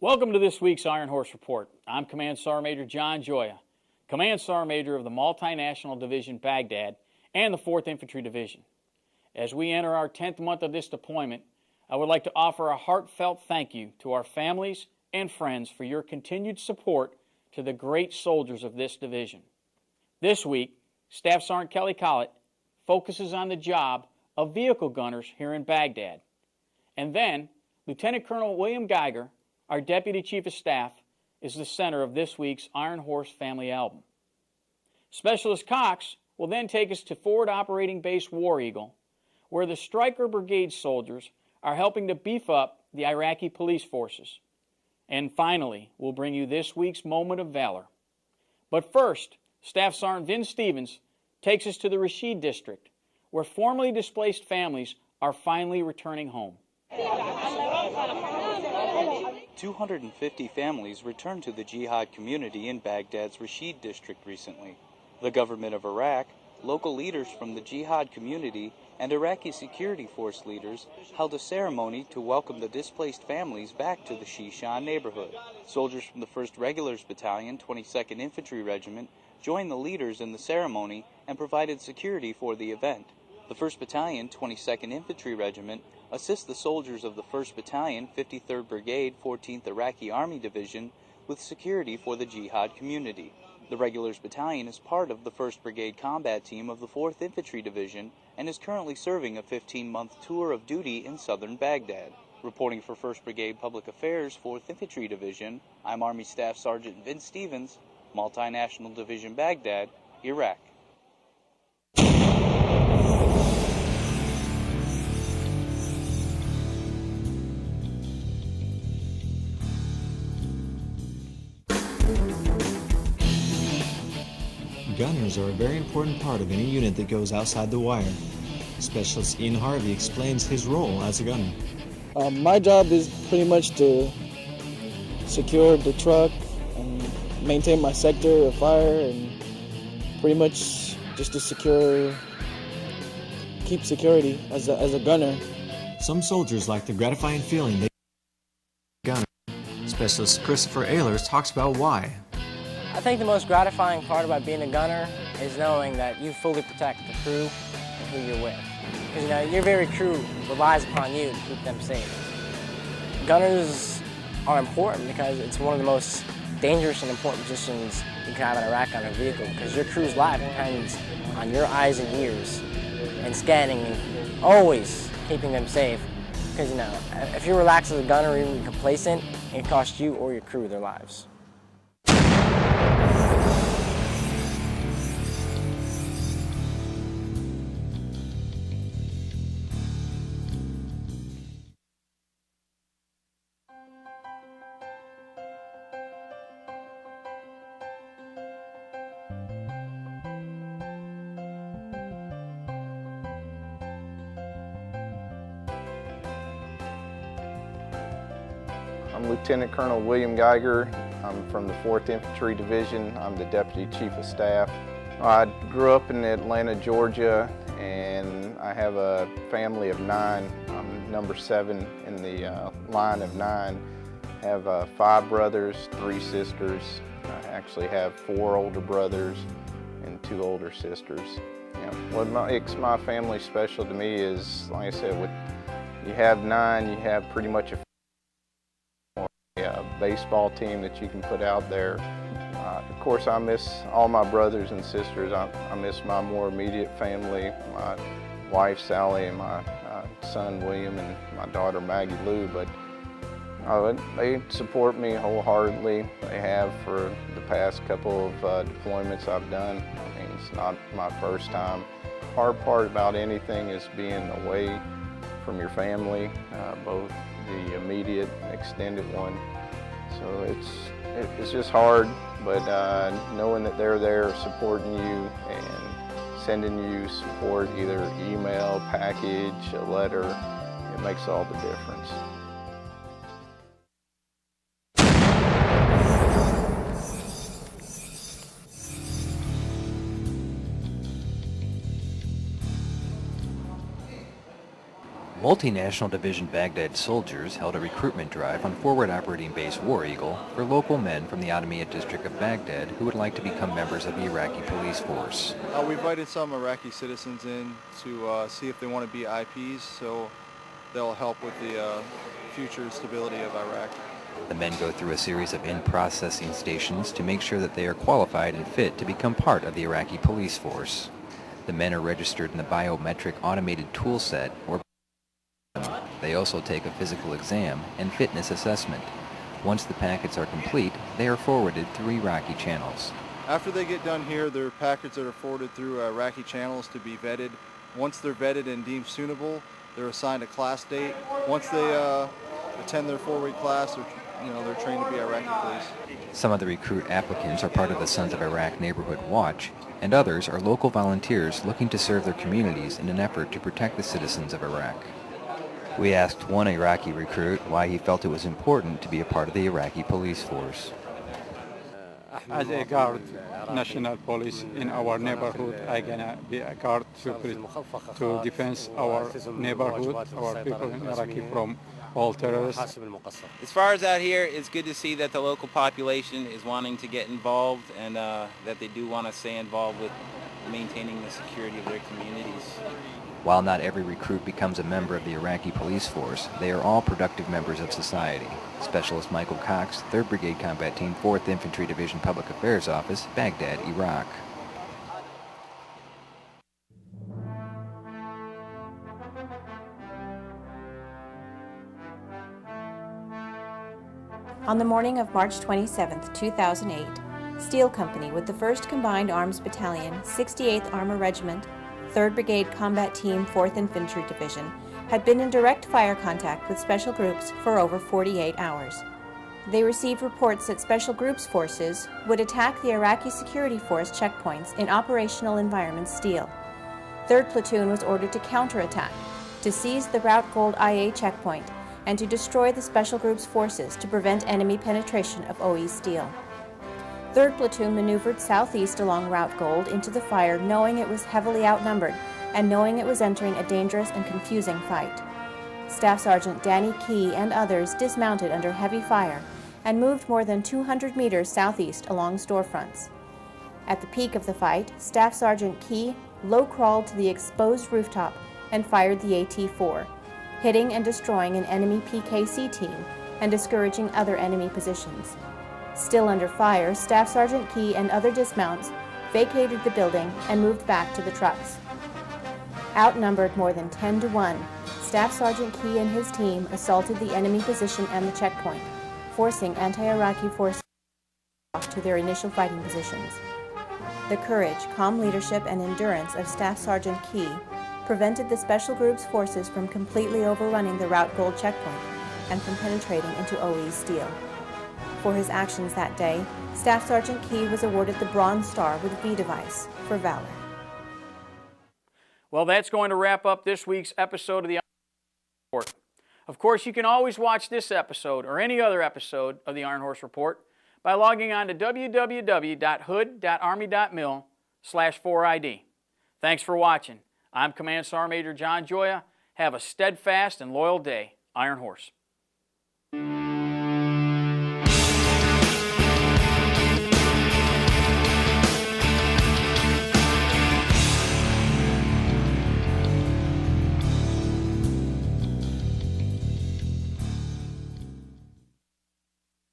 Welcome to this week's Ironhorse Report. I'm Command Sergeant Major John Joya, Command Sergeant Major of the Multinational Division Baghdad and the 4th Infantry Division. As we enter our 10th month of this deployment, I would like to offer a heartfelt thank you to our families and friends for your continued support to the great soldiers of this division. This week, Staff Sergeant Kelly Collett focuses on the job of vehicle gunners here in Baghdad. And then, Lieutenant Colonel William Geiger, our Deputy Chief of Staff, is the center of this week's Iron Horse Family Album. Specialist Cox will then take us to Forward Operating Base War Eagle, where the Stryker Brigade soldiers are helping to beef up the Iraqi police forces. And finally, we'll bring you this week's Moment of Valor. But first, Staff Sergeant Vin Stevens takes us to the Rashid District, where formerly displaced families are finally returning home. 250 families returned to the jihad community in Baghdad's Rashid district recently. The government of Iraq, local leaders from the jihad community, and Iraqi security force leaders held a ceremony to welcome the displaced families back to the Shishan neighborhood. Soldiers from the 1st Regulars Battalion, 22nd Infantry Regiment, joined the leaders in the ceremony and provided security for the event. The 1st Battalion, 22nd Infantry Regiment, assists the soldiers of the 1st Battalion, 53rd Brigade, 14th Iraqi Army Division with security for the jihad community. The Regulars Battalion is part of the 1st Brigade combat team of the 4th Infantry Division and is currently serving a 15-month tour of duty in southern Baghdad. Reporting for 1st Brigade Public Affairs, 4th Infantry Division, I'm Army Staff Sergeant Vin Stevens, Multinational Division Baghdad, Iraq. Gunners are a very important part of any unit that goes outside the wire. Specialist Ian Harvey explains his role as a gunner. My job is pretty much to secure the truck and maintain my sector of fire and pretty much just to keep security as a gunner. Some soldiers like the gratifying feeling they gunner. Specialist Christopher Ehlers talks about why. I think the most gratifying part about being a gunner is knowing that you fully protect the crew and who you're with. Because your very crew relies upon you to keep them safe. Gunners are important because it's one of the most dangerous and important positions you can have in Iraq on a vehicle, because your crew's life depends on your eyes and ears and scanning and always keeping them safe. Because if you're relaxed as a gunner or even complacent, it can cost you or your crew their lives. I'm Lieutenant Colonel William Geiger. I'm from the 4th Infantry Division. I'm the Deputy Chief of Staff. I grew up in Atlanta, Georgia, and I have a family of 9. I'm number 7 in the line of 9. I have 5 brothers, 3 sisters. I actually have 4 older brothers and 2 older sisters. What makes my family special to me is, like I said, you have 9, you have pretty much a baseball team that you can put out there. Of course, I miss all my brothers and sisters. I miss my more immediate family, my wife Sally and my son William and my daughter Maggie Lou, but they support me wholeheartedly. They have for the past couple of deployments I've done. I mean, it's not my first time. Hard part about anything is being away from your family, both the immediate and extended one. So it's just hard, but knowing that they're there supporting you and sending you support, either email, package, a letter, it makes all the difference. Multinational Division Baghdad soldiers held a recruitment drive on Forward Operating Base War Eagle for local men from the Ottoman district of Baghdad who would like to become members of the Iraqi police force. We invited some Iraqi citizens in to see if they want to be IPs, so they'll help with the future stability of Iraq. The men go through a series of in-processing stations to make sure that they are qualified and fit to become part of the Iraqi police force. The men are registered in the biometric automated tool set, or they also take a physical exam and fitness assessment. Once the packets are complete, they are forwarded through Iraqi channels. After they get done here, their packets are forwarded through Iraqi channels to be vetted. Once they're vetted and deemed suitable, they're assigned a class date. Once they attend their 4-week class, they're trained to be Iraqi police. Some of the recruit applicants are part of the Sons of Iraq Neighborhood Watch, and others are local volunteers looking to serve their communities in an effort to protect the citizens of Iraq. We asked one Iraqi recruit why he felt it was important to be a part of the Iraqi police force. As a guard, national police in our neighborhood, I'm gonna be a guard to defend our neighborhood, our people in Iraqi from all terrorists. As far as out here, it's good to see that the local population is wanting to get involved and that they do want to stay involved with maintaining the security of their communities. While not every recruit becomes a member of the Iraqi police force, they are all productive members of society. Specialist Michael Cox, 3rd Brigade Combat Team, 4th Infantry Division Public Affairs Office, Baghdad, Iraq. On the morning of March 27, 2008, Steel Company with the 1st Combined Arms Battalion, 68th Armor Regiment, 3rd Brigade Combat Team, 4th Infantry Division, had been in direct fire contact with Special Groups for over 48 hours. They received reports that Special Groups forces would attack the Iraqi Security Force checkpoints in operational environment Steel. 3rd Platoon was ordered to counterattack, to seize the Route Gold IA checkpoint, and to destroy the Special Groups forces to prevent enemy penetration of OE Steel. 3rd Platoon maneuvered southeast along Route Gold into the fire, knowing it was heavily outnumbered and knowing it was entering a dangerous and confusing fight. Staff Sergeant Danny Key and others dismounted under heavy fire and moved more than 200 meters southeast along storefronts. At the peak of the fight, Staff Sergeant Key low-crawled to the exposed rooftop and fired the AT-4, hitting and destroying an enemy PKC team and discouraging other enemy positions. Still under fire, Staff Sergeant Key and other dismounts vacated the building and moved back to the trucks. Outnumbered more than 10 to 1, Staff Sergeant Key and his team assaulted the enemy position and the checkpoint, forcing anti-Iraqi forces to their initial fighting positions. The courage, calm leadership, and endurance of Staff Sergeant Key prevented the Special Groups forces from completely overrunning the Route Gold checkpoint and from penetrating into OE Steel. For his actions that day, Staff Sergeant Key was awarded the Bronze Star with V device for valor. Well, that's going to wrap up this week's episode of the Ironhorse Report. Of course, you can always watch this episode or any other episode of the Ironhorse Report by logging on to www.hood.army.mil/4ID. Thanks for watching. I'm Command Sergeant Major John Joya. Have a steadfast and loyal day. Iron Horse.